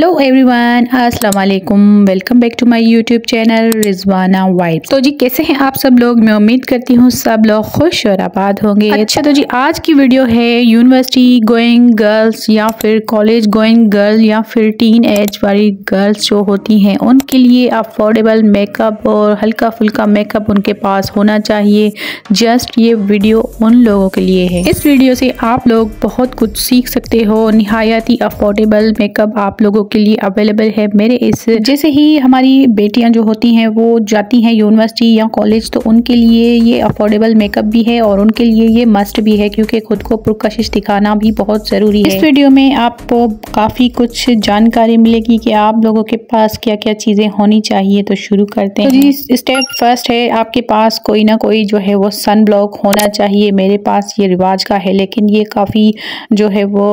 Hello everyone, अस्सलाम वालेकुम। Welcome back to my YouTube channel Rizwana vibes. तो जी कैसे हैं आप सब लोग। मैं उम्मीद करती हूँ सब लोग खुश और आबाद होंगे। अच्छा तो जी आज की वीडियो है यूनिवर्सिटी गोइंग गर्ल्स या फिर कॉलेज गोइंग गर्ल या फिर टीन एज वाली गर्ल्स जो होती हैं उनके लिए अफोर्डेबल मेकअप और हल्का फुल्का मेकअप उनके पास होना चाहिए। जस्ट ये वीडियो उन लोगों के लिए है। इस वीडियो से आप लोग बहुत कुछ सीख सकते हो। निहायत ही अफोर्डेबल मेकअप आप लोगों के लिए अवेलेबल है मेरे इस। जैसे ही हमारी बेटियां जो होती हैं वो जाती हैं यूनिवर्सिटी या कॉलेज, तो उनके लिए ये अफोर्डेबल मेकअप भी है और उनके लिए ये मस्ट भी है, क्योंकि खुद को पुरकशिश दिखाना भी बहुत ज़रूरी है। इस वीडियो में आपको काफ़ी कुछ जानकारी मिलेगी कि आप लोगों के पास क्या क्या चीज़ें होनी चाहिए। तो शुरू करते हैं। तो जी स्टेप फर्स्ट है, आपके पास कोई ना कोई जो है वो सन ब्लॉक होना चाहिए। मेरे पास ये रिवाज का है, लेकिन ये काफ़ी जो है वो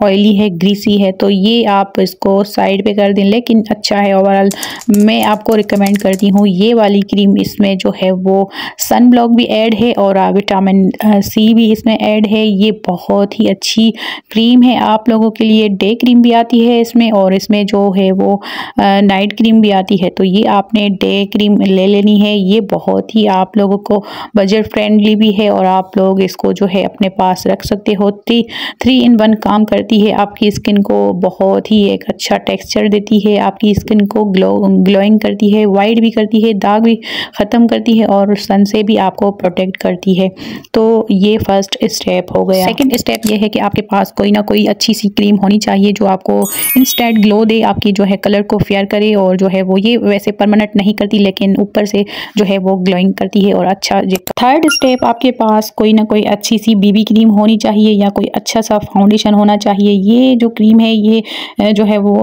ऑयली है, ग्रीसी है, तो ये आप इसको साइड पे कर दें, लेकिन अच्छा है ओवरऑल। मैं आपको रिकमेंड करती हूँ ये वाली क्रीम। इसमें जो है वो सन ब्लॉक भी ऐड है और विटामिन सी भी इसमें ऐड है। ये बहुत ही अच्छी क्रीम है आप लोगों के लिए। डे क्रीम भी आती है इसमें और इसमें जो है वो नाइट क्रीम भी आती है, तो ये आपने डे क्रीम ले लेनी है। ये बहुत ही आप लोगों को बजट फ्रेंडली भी है और आप लोग इसको जो है अपने पास रख सकते हो। 3 in 1 काम करती है। आपकी स्किन को बहुत ही एक अच्छा टेक्सचर देती है, आपकी स्किन को ग्लोइंग करती है, वाइट भी करती है, दाग भी ख़त्म करती है और सन से भी आपको प्रोटेक्ट करती है। तो ये फर्स्ट स्टेप हो गया। सेकंड स्टेप ये है कि आपके पास कोई ना कोई अच्छी सी क्रीम होनी चाहिए जो आपको इंस्टेंट ग्लो दे, आपकी जो है कलर को फेयर करे और जो है वो ये वैसे परमानेंट नहीं करती, लेकिन ऊपर से जो है वो ग्लोइंग करती है और अच्छा। थर्ड स्टेप, आपके पास कोई ना कोई अच्छी सी बीबी क्रीम होनी चाहिए या कोई अच्छा सा फाउंडेशन होना चाहिए। ये जो क्रीम है ये जो है वो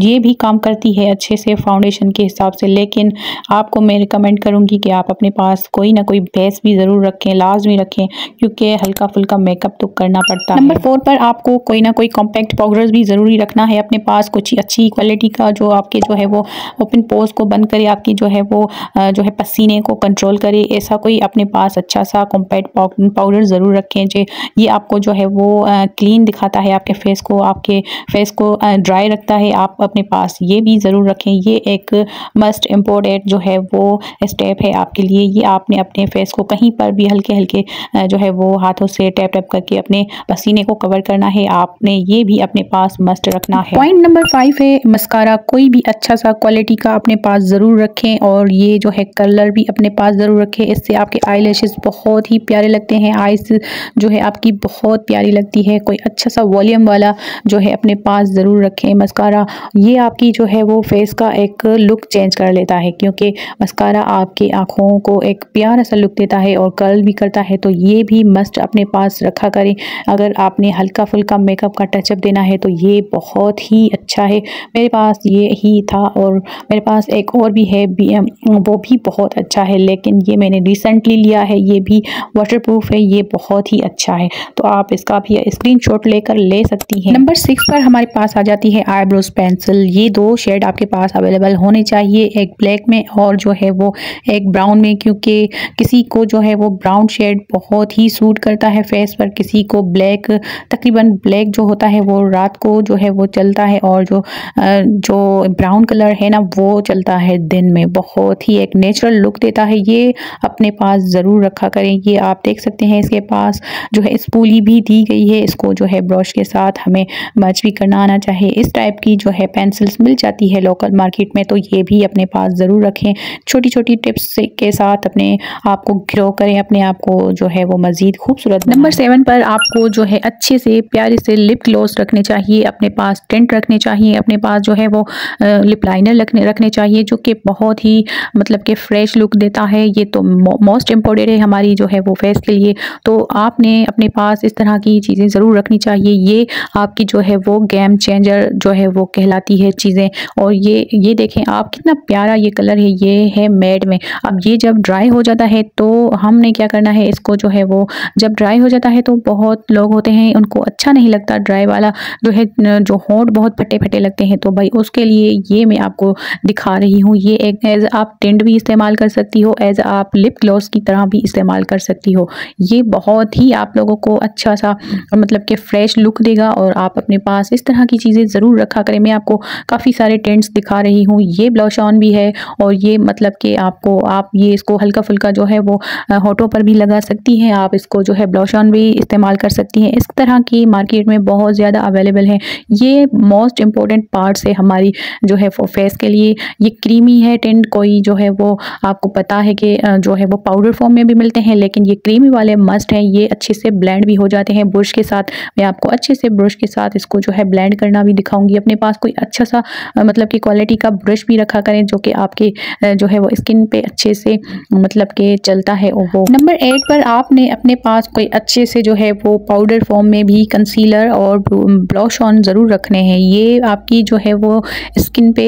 ये भी काम करती है अच्छे से फाउंडेशन के हिसाब से, लेकिन आपको मैं रिकमेंड करूंगी कि आप अपने पास कोई ना कोई बेस भी ज़रूर रखें, लाजमी रखें, क्योंकि हल्का फुल्का मेकअप तो करना पड़ता है। नंबर 4 पर आपको कोई ना कोई कॉम्पैक्ट पाउडर भी ज़रूरी रखना है अपने पास, कुछ अच्छी क्वालिटी का जो आपके जो है वो ओपन पोर्स को बंद करे, आपकी जो है वो जो है पसीने को कंट्रोल करे। ऐसा कोई अपने पास अच्छा सा कॉम्पैक्ट पाउडर ज़रूर रखें जो ये आपको जो है वो क्लीन दिखाता है आपके फेस को ड्राई रखता है। आप अपने पास ये भी ज़रूर रखें। ये एक मस्ट इम्पोर्टेंट जो है वो स्टेप है आपके लिए। ये आपने अपने फेस को कहीं पर भी हल्के हल्के जो है वो हाथों से टैप टैप करके अपने पसीने को कवर करना है। आपने ये भी अपने पास मस्ट रखना है। पॉइंट नंबर 5 है मस्कारा। कोई भी अच्छा सा क्वालिटी का अपने पास ज़रूर रखें और ये जो है कलर भी अपने पास ज़रूर रखें। इससे आपके आई लैशेज़ बहुत ही प्यारे लगते हैं, आईज जो है आपकी बहुत प्यारी लगती है। कोई अच्छा सा वॉल्यूम वाला जो है अपने पास ज़रूर रखें मस्कारा। ये आपकी जो है वो फेस का एक लुक चेंज कर लेता है, क्योंकि मस्कारा आपकी आँखों को एक प्यारा सा लुक देता है और कर्ल भी करता है। तो ये भी मस्ट अपने पास रखा करें। अगर आपने हल्का फुल्का मेकअप का टचअप देना है तो ये बहुत ही अच्छा है। मेरे पास ये ही था और मेरे पास एक और भी है, वो भी बहुत अच्छा है, लेकिन ये मैंने रिसेंटली लिया है। ये भी वाटरप्रूफ है, ये बहुत ही अच्छा है, तो आप इसका भी स्क्रीनशॉट लेकर ले सकती हैं। नंबर 6 पर हमारे पास आ जाती है आईब्रोज पेंसिल। ये 2 शेड आपके पास अवेलेबल होने चाहिए, एक ब्लैक में और जो है वो एक ब्राउन में, क्योंकि किसी को जो है वो ब्राउन शेड बहुत ही सूट करता है फेस पर, किसी को ब्लैक, तकरीबन ब्लैक जो होता है वो रात को जो है वो चलता है और जो ब्राउन कलर है ना वो चलता है दिन में। बहुत ही एक नेचुरल लुक देता है। ये अपने पास ज़रूर रखा करें। ये आप देख सकते हैं इसके पास जो है स्पूली भी दी गई है, इसको जो है ब्रश के साथ हमें मर्ज भी करना आना चाहिए। इस टाइप की जो है पेंसिल्स मिल जाती है लोकल मार्केट में, तो ये भी अपने पास ज़रूर रखें। छोटी छोटी टिप्स के साथ अपने आप को ग्रो करें, अपने आप को जो है वो मज़ीद खूबसूरत। नंबर 7 पर आपको जो है अच्छे से प्यारे से लिप ग्लॉस रखने चाहिए, अपने पास टिंट रखने चाहिए, अपने पास जो है वो लिप लाइनर रखने चाहिए, जो कि बहुत ही मतलब कि फ्रेश लुक देता है। ये तो मोस्ट इम्पोर्टेंट है हमारी जो है वो फेस के लिए, तो आपने अपने पास इस तरह की चीज़ें ज़रूर रखनी चाहिए। ये आपकी जो है वो गेम चेंजर जो है वो कहलाती है चीज़ें। और ये देखें आप, कितना प्यारा ये कलर है, ये है मैट में। अब ये जब ड्राई हो जाता है तो हमने क्या करना है, इसको जो है वो जब ड्राई हो जाता है तो बहुत लोग होते हैं उनको अच्छा नहीं लगता ड्राई वाला जो है, जो होंठ बहुत फटे फटे लगते हैं, तो भाई उसके लिए ये मैं आपको दिखा रही हूँ। ये एक एज आप टिंट भी इस्तेमाल कर सकती हो, एज आप लिप ग्लॉस की तरह भी इस्तेमाल कर सकती हो। ये बहुत ही आप लोगों को अच्छा सा मतलब कि फ्रेश लुक देगा और आप अपने पास इस तरह की चीज़ें ज़रूर रखा करें। मैं आपको काफ़ी सारे टेंट्स दिखा रही हूँ। ये ब्लश ऑन भी है और ये मतलब कि आप ये इसको हल्का फुल्का जो है वो होठों पर भी लगा सकती हैं। आप इसको जो है ब्लश ऑन भी इस्तेमाल कर सकती हैं। इस तरह की मार्केट में बहुत ज़्यादा अवेलेबल है। ये मोस्ट इम्पॉर्टेंट पार्ट्स है हमारी जो है फेस के लिए। ये क्रीमी है टेंट, कोई जो है वो आपको पता है कि जो है वो पाउडर फॉर्म में भी मिलते हैं, लेकिन ये क्रीमी वाले मस्ट हैं। ये अच्छे से ब्लेंड भी हो जाते हैं ब्रश के साथ। मैं आपको अच्छे से ब्रश के साथ इसको जो है ब्लेंड करना भी दिखाऊंगी। अपने पास कोई अच्छा सा मतलब कि क्वालिटी का ब्रश भी रखा करें जो कि आपके जो है वो स्किन पे अच्छे से मतलब कि चलता है। वो नंबर 8 पर आपने अपने पास कोई अच्छे से जो है वो पाउडर फॉर्म में भी कंसीलर और ब्लश ऑन ज़रूर रखने हैं। ये आपकी जो है वो स्किन पे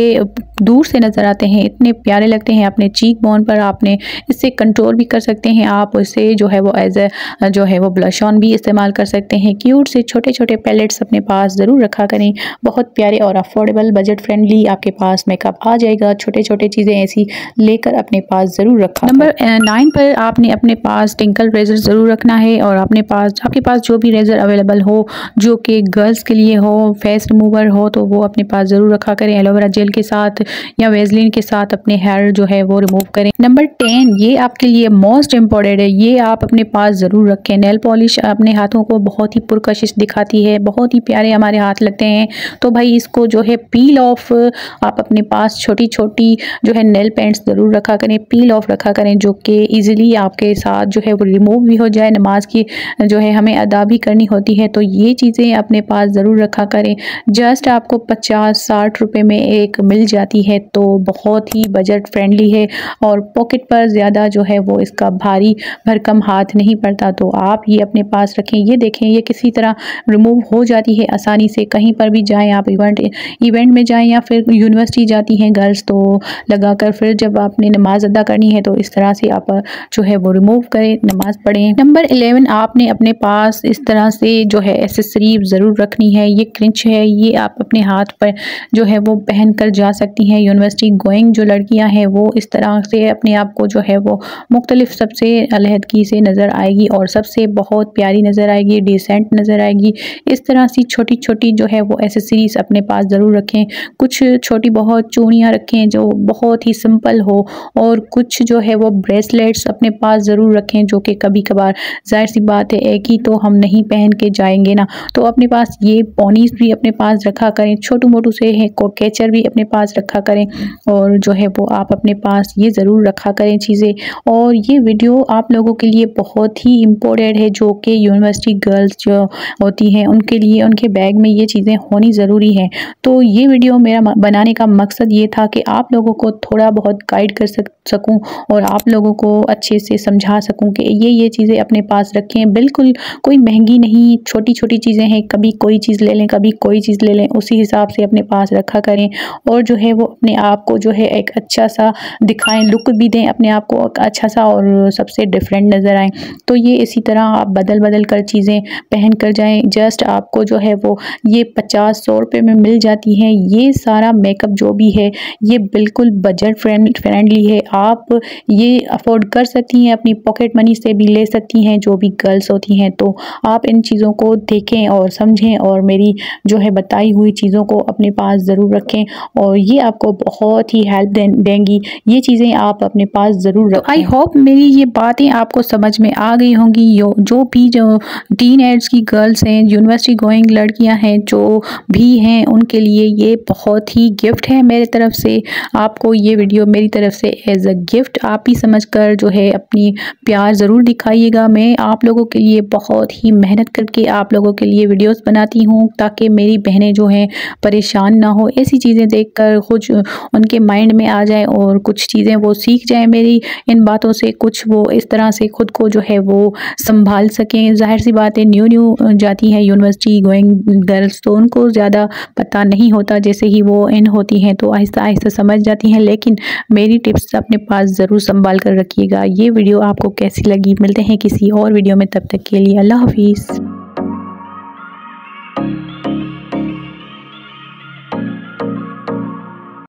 दूर से नज़र आते हैं, इतने प्यारे लगते हैं। अपने चीक बोन पर आपने इससे कंट्रोल भी कर सकते हैं। आप इसे जो है वो एज ए जो है वो ब्लश ऑन भी इस्तेमाल कर सकते हैं। क्यूट से छोटे छोटे पैलेट्स अपने पास ज़रूर रखा करें। बहुत प्यारे और अफोर्डेबल बजट फ्रेंडली आपके पास मेकअप आ जाएगा। छोटे छोटे चीज़ें ऐसी लेकर अपने पास ज़रूर रखा। नंबर 9 पर आपने अपने पास टिंकल रेजर ज़रूर रखना है और आपके पास जो भी रेजर अवेलेबल हो जो कि गर्ल्स के लिए हो, फेस रिमूवर हो, तो वो अपने पास ज़रूर रखा करें। एलोवेरा जेल के साथ या वेजलिन के साथ अपने हेयर जो है वो रिमूव करें। नंबर 10 ये आपके लिए मोस्ट इम्पॉर्टेंट है। ये आप अपने पास ज़रूर रखें। नेल पॉलिश अपने हाथों को बहुत ही पुरकशिश दिखाती है, बहुत ही प्यारे हमारे हाथ लगते हैं। तो भाई इसको जो है पील ऑफ आप अपने पास छोटी छोटी जो है नेल पेंट्स ज़रूर रखा करें, पील ऑफ रखा करें जो कि ईजिली आपके साथ जो है वो रिमूव भी हो जाए। नमाज की जो है हमें अदा भी करनी होती है, तो ये चीज़ें अपने पास ज़रूर रखा करें। जस्ट आपको 50-60 रुपए में एक मिल जाती है, तो बहुत ही बजट फ्रेंडली है और पॉकेट पर ज़्यादा जो है वो इसका भारी भरकम हाथ नहीं पड़ता। तो आप ये अपने पास रखें। ये देखें, ये किसी तरह रिमूव हो जाती है आसानी से। कहीं पर भी जाएं आप, इवेंट में जाएं या फिर यूनिवर्सिटी जाती हैं गर्ल्स, तो लगाकर फिर जब आपने नमाज अदा करनी है तो इस तरह से आप जो है वो रिमूव करें, नमाज पढ़ें। नंबर 11 आपने अपने पास इस तरह से जो है एसेसरी ज़रूर रखनी है। ये क्रिंच है, ये आप अपने हाथ पर जो है वो पहन कर जा सकती हैं। यूनिवर्सिटी गोइंग जो लड़कियां हैं वो इस तरह से अपने आप को जो है वो मुख्तलिफ सबसे अलहदगी से नज़र आएगी और सबसे बहुत प्यारी नज़र आएगी, डिसेंट नज़र आएगी। इस तरह से छोटी छोटी जो है वो एसेसरीज अपने पास ज़रूर रखें। कुछ छोटी बहुत चूड़ियाँ रखें जो बहुत ही सिंपल हो, और कुछ जो है वो ब्रेसलेट्स अपने पास ज़रूर रखें जो कि कभी कभार, जाहिर सी बात है एक ही तो हम नहीं पहन के जाएंगे ना, तो अपने पास ये पोनीस भी अपने पास रखा करें। छोटू मोटू से है कैचर भी अपने पास रखा करें और जो है वो आप अपने पास ये ज़रूर रखा करें चीज़ें। और ये वीडियो आप लोगों के लिए बहुत ही इम्पोर्टेंट है जो कि यूनिवर्सिटी गर्ल्स जो होती हैं उनके लिए, उनके बैग में ये चीज़ें होनी ज़रूरी हैं। तो ये वीडियो मेरा बनाने का मकसद ये था कि आप लोगों को थोड़ा बहुत गाइड कर सकूं और आप लोगों को अच्छे से समझा सकूं कि ये चीज़ें अपने पास रखें। बिल्कुल कोई महंगी नहीं, छोटी छोटी चीज़ें हैं, कभी कोई चीज़ ले लें, कभी कोई चीज़ ले लें, उसी हिसाब से अपने पास रखा करें और जो है वो अपने आप को जो है एक अच्छा सा दिखाएं, लुक भी दें अपने आप को अच्छा सा और सबसे डिफरेंट नज़र आए। तो ये इसी तरह आप बदल बदल कर चीज़ें पहन कर जाएं। जस्ट आपको जो है वो ये 50-100 रुपये में मिल जाती हैं। ये सारा मेकअप जो भी है ये बिल्कुल बजट फ्रेंडली है। आप ये अफोर्ड कर सकती हैं, अपनी पॉकेट मनी से भी ले सकती हैं जो भी गर्ल्स होती हैं। तो आप इन चीज़ों को देखें और समझें और मेरी जो है बताई हुई चीज़ों को अपने पास ज़रूर रखें और ये आपको बहुत ही हेल्प देंगी। ये चीज़ें आप अपने पास ज़रूर रखें। आई होप मेरी ये बातें आपको समझ में आ गई होंगी। जो भी जो टीन एज की गर्ल्स हैं, यूनिवर्सिटी गोइंग लड़कियां हैं जो भी हैं, उनके लिए ये बहुत ही गिफ्ट है मेरे तरफ से। आपको ये वीडियो मेरी तरफ से एज अ गिफ्ट आप ही समझकर जो है अपनी प्यार ज़रूर दिखाइएगा। मैं आप लोगों के लिए बहुत ही मेहनत करके आप लोगों के लिए वीडियोस बनाती हूँ ताकि मेरी बहनें जो हैं परेशान ना हो। ऐसी चीज़ें देखकर कुछ उनके माइंड में आ जाए और कुछ चीज़ें वो सीख जाएं मेरी इन बातों से, कुछ वो इस तरह से खुद को जो है वो संभाल सकें। जाहिर सी बात है न्यू जाती है यूनिवर्सिटी गोइंग गर्ल्स, तो उनको ज़्यादा पता नहीं होता। जैसे ही वो इन होती हैं तो आहिस्ता आहिस्ता समझ जाती हैं, लेकिन मेरी टिप्स अपने पास ज़रूर संभाल कर रखिएगा। ये वीडियो आपको कैसी लगी? मिलते हैं किसी और वीडियो में, तब तक के लिए अल्लाह हाफिज़।